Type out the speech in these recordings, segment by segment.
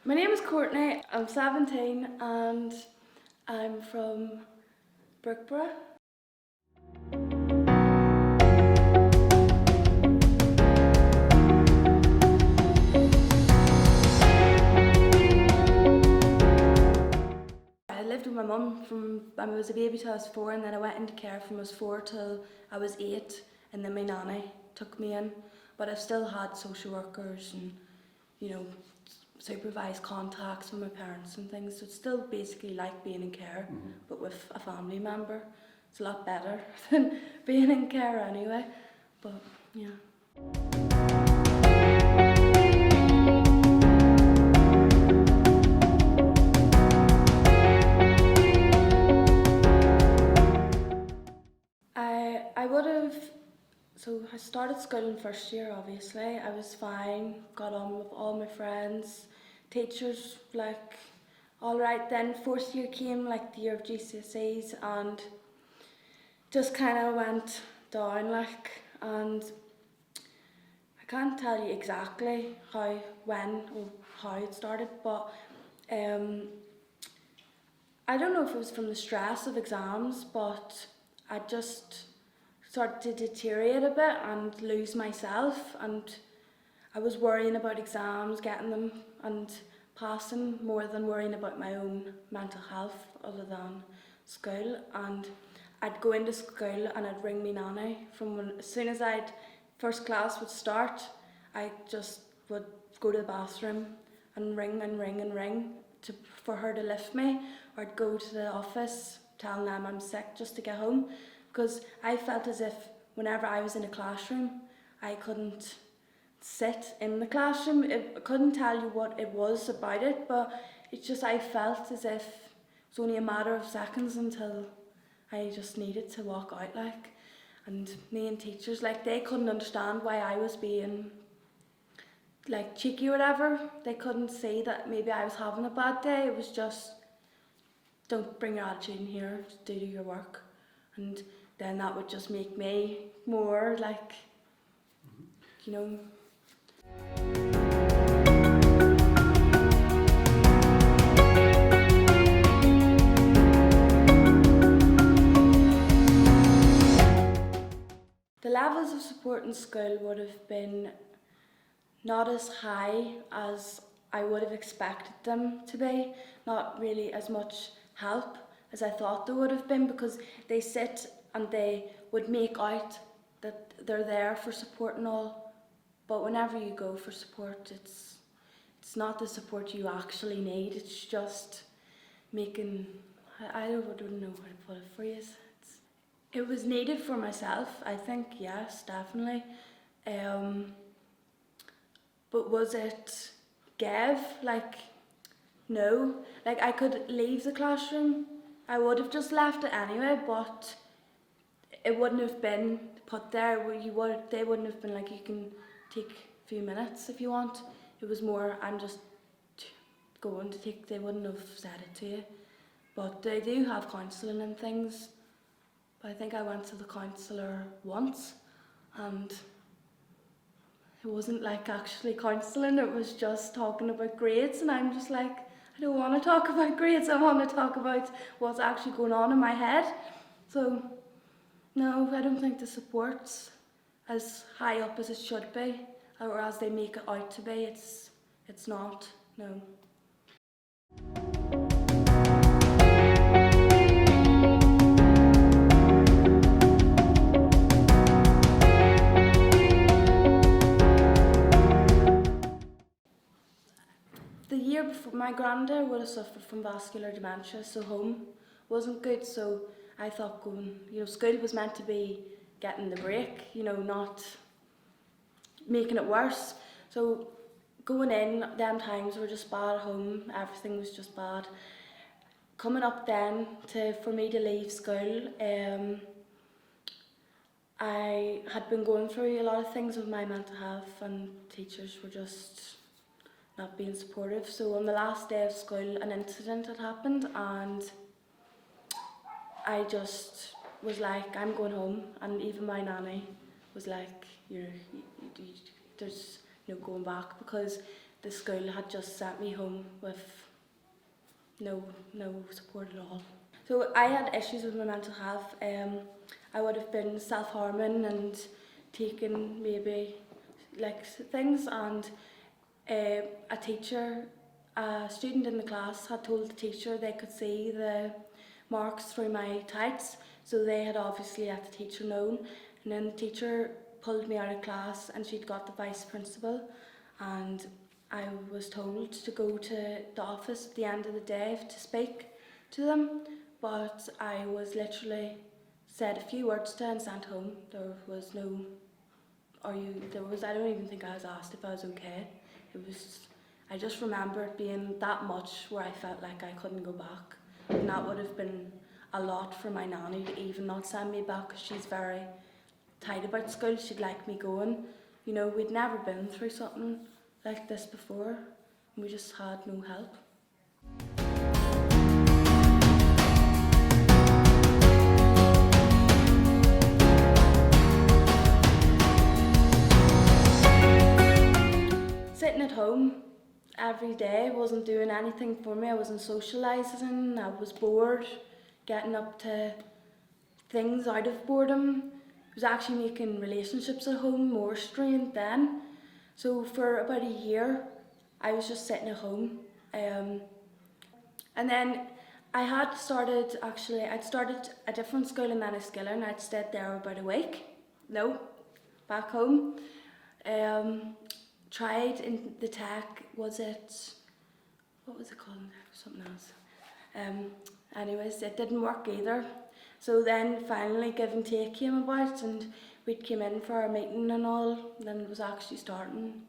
My name is Courtney, I'm 17 and I'm from Brookborough. I lived with my mum from when I was a baby till I was 4, and then I went into care from I was 4 till I was 8, and then my nanny took me in. But I've still had social workers and, supervised contacts with my parents and things, so it's still basically like being in care, but with a family member. It's a lot better than being in care anyway, but yeah. I would have, so I started school in first year obviously, I was fine, got on with all my friends, teachers alright. Then fourth year came, the year of GCSEs, and just kind of went down and I can't tell you exactly when or how it started, but I don't know if it was from the stress of exams, but I just started to deteriorate a bit and lose myself, and I was worrying about exams, getting them and passing more than worrying about my own mental health other than school. And I'd go into school and I'd ring me nanny as soon as first class would start, I just would go to the bathroom and ring and ring and ring for her to lift me, or I'd go to the office telling them I'm sick just to get home, because I felt as if whenever I was in a classroom I couldn't sit in the classroom. I couldn't tell you what it was about it, but it's just I felt as if it was only a matter of seconds until I just needed to walk out and me and teachers they couldn't understand why I was being cheeky or whatever. They couldn't see that maybe I was having a bad day. It was just, don't bring your attitude in here, just do your work. And then that would just make me more The levels of support in school would have been not as high as I would have expected them to be, not really as much help as I thought there would have been, because they sit and they would make out that they're there for support and all, but whenever you go for support, it's not the support you actually need. It's just making, I don't know how to put it for you. It was needed for myself, I think, yes, definitely. But was it give? No. I could leave the classroom. I would have just left it anyway, but it wouldn't have been put there. They wouldn't have been you can take a few minutes if you want. It was more, I'm just going to take, they wouldn't have said it to you. But they do have counselling and things. But I think I went to the counsellor once, and it wasn't actually counselling, it was just talking about grades, and I'm just I don't want to talk about grades, I want to talk about what's actually going on in my head. So, no, I don't think the support's as high up as it should be, or as they make it out to be. It's not, no. The year before, my granddad would have suffered from vascular dementia, so home wasn't good. So I thought school was meant to be getting the break, not making it worse. So going in, them times were just bad at home, everything was just bad. Coming up then for me to leave school, I had been going through a lot of things with my mental health, and teachers were just not being supportive. So on the last day of school, an incident had happened, and I just was I'm going home, and even my nanny was there's no going back, because the school had just sent me home with no support at all. So I had issues with my mental health. I would have been self-harming and taking maybe like things, and a student in the class had told the teacher they could see the marks through my tights, so they had obviously let the teacher know, and then the teacher pulled me out of class and she'd got the vice principal, and I was told to go to the office at the end of the day to speak to them, but I was literally said a few words to and sent home. There was no, I don't even think I was asked if I was okay. I just remember it being that much where I felt like I couldn't go back. And that would have been a lot for my nanny to even not send me back, because she's very tight about school. She'd like me going. You know, we'd never been through something like this before, and we just had no help. Sitting at home every day wasn't doing anything for me. I wasn't socialising, I was bored, getting up to things out of boredom. It was actually making relationships at home more strained then. So for about a year, I was just sitting at home. And then I'd started a different school in Enniskillen, and I'd stayed there about a week. No, back home. Tried in the tech, what was it called? Something else. Anyways, it didn't work either. So then finally Give and Take came about, and we'd came in for our meeting and all, and then it was actually starting.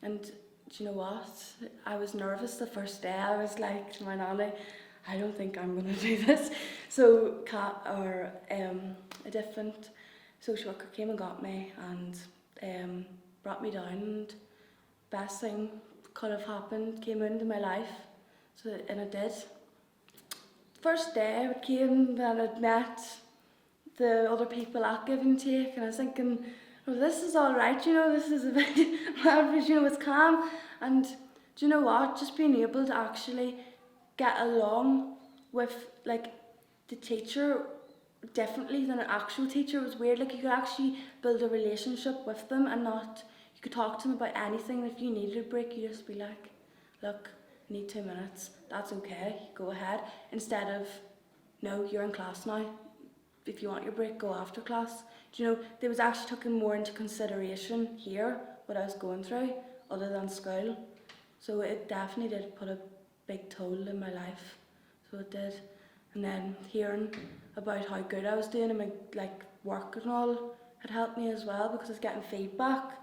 And do you know what? I was nervous the first day. I was like to my nanny, I don't think I'm going to do this. So a different social worker came and got me and brought me down, and best thing could have happened came into my life, and it did. First day I came and I'd met the other people at Give and Take, and I was thinking, oh, this is all right, you know, this is a bit average, you know, it's calm. And do you know what, just being able to actually get along with like the teacher differently than an actual teacher was weird. Like, you could actually build a relationship with them, and you could talk to them about anything. If you needed a break, you just be like, look, I need 2 minutes, that's okay, go ahead. Instead of, no, you're in class now, if you want your break, go after class. Do you know, they was actually taking more into consideration here what I was going through other than school. So it definitely did put a big toll in my life, so it did. And then hearing about how good I was doing in my work and all had helped me as well, because I was getting feedback.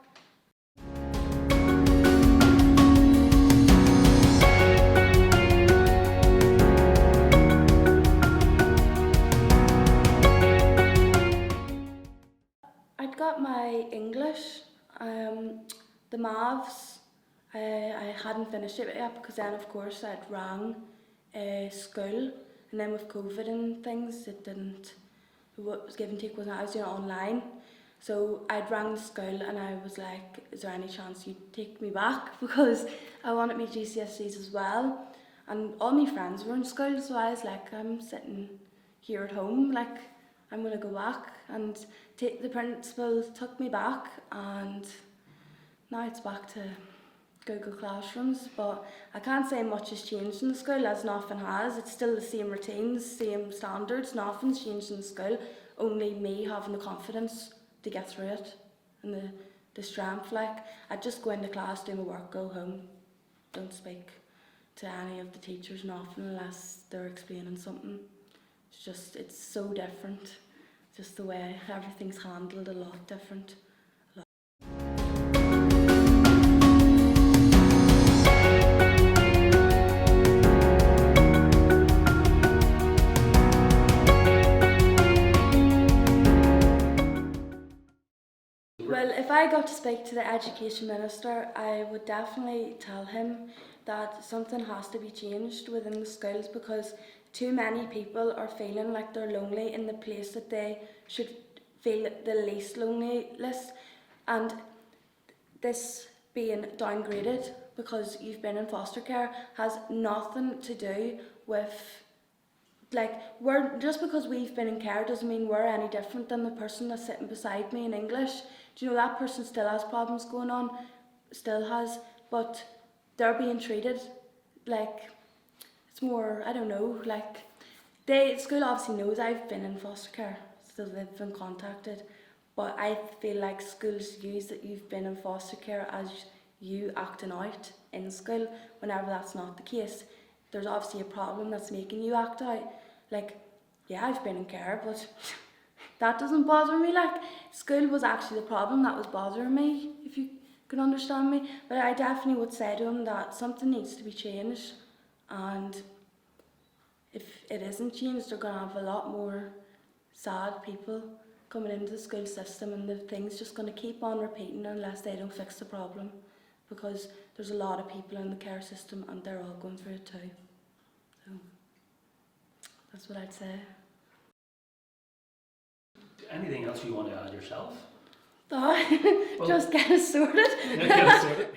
I'd got my English, the maths, I hadn't finished it yet, because then of course I'd rang school, and then with COVID and things, what was Give and Take wasn't, I was doing it online. So I'd rang the school and I was like, is there any chance you'd take me back? Because I wanted my GCSEs as well. And all my friends were in school, so I was like, I'm sitting here at home, like, I'm going to go back. And the principal took me back, and now it's back to Google Classrooms. But I can't say much has changed in the school, as nothing has. It's still the same routines, same standards, nothing's changed in the school. Only me having the confidence to get through it, and the strength. Like, I'd just go into class, do my work, go home, don't speak to any of the teachers, nothing, unless they're explaining something. It's so different, just the way everything's handled, a lot different. Well, if I got to speak to the Education Minister, I would definitely tell him that something has to be changed within the schools, because too many people are feeling like they're lonely in the place that they should feel the least loneliness. And this being downgraded because you've been in foster care has nothing to do with, like, just because we've been in care doesn't mean we're any different than the person that's sitting beside me in English. Do you know that person still has problems going on, still has, but they're being treated like, it's more, I don't know, like, school obviously knows I've been in foster care, so they've been contacted, but I feel like schools use that you've been in foster care as you acting out in school, whenever that's not the case. There's obviously a problem that's making you act out. Like, yeah, I've been in care, but that doesn't bother me. Like, school was actually the problem that was bothering me, if you can understand me. But I definitely would say to him that something needs to be changed, and if it isn't changed, they're going to have a lot more sad people coming into the school system, and the thing's just going to keep on repeating unless they don't fix the problem, because there's a lot of people in the care system and they're all going through it too. So that's what I'd say. Anything else you want to add yourself? Just get it sorted. Get it sorted.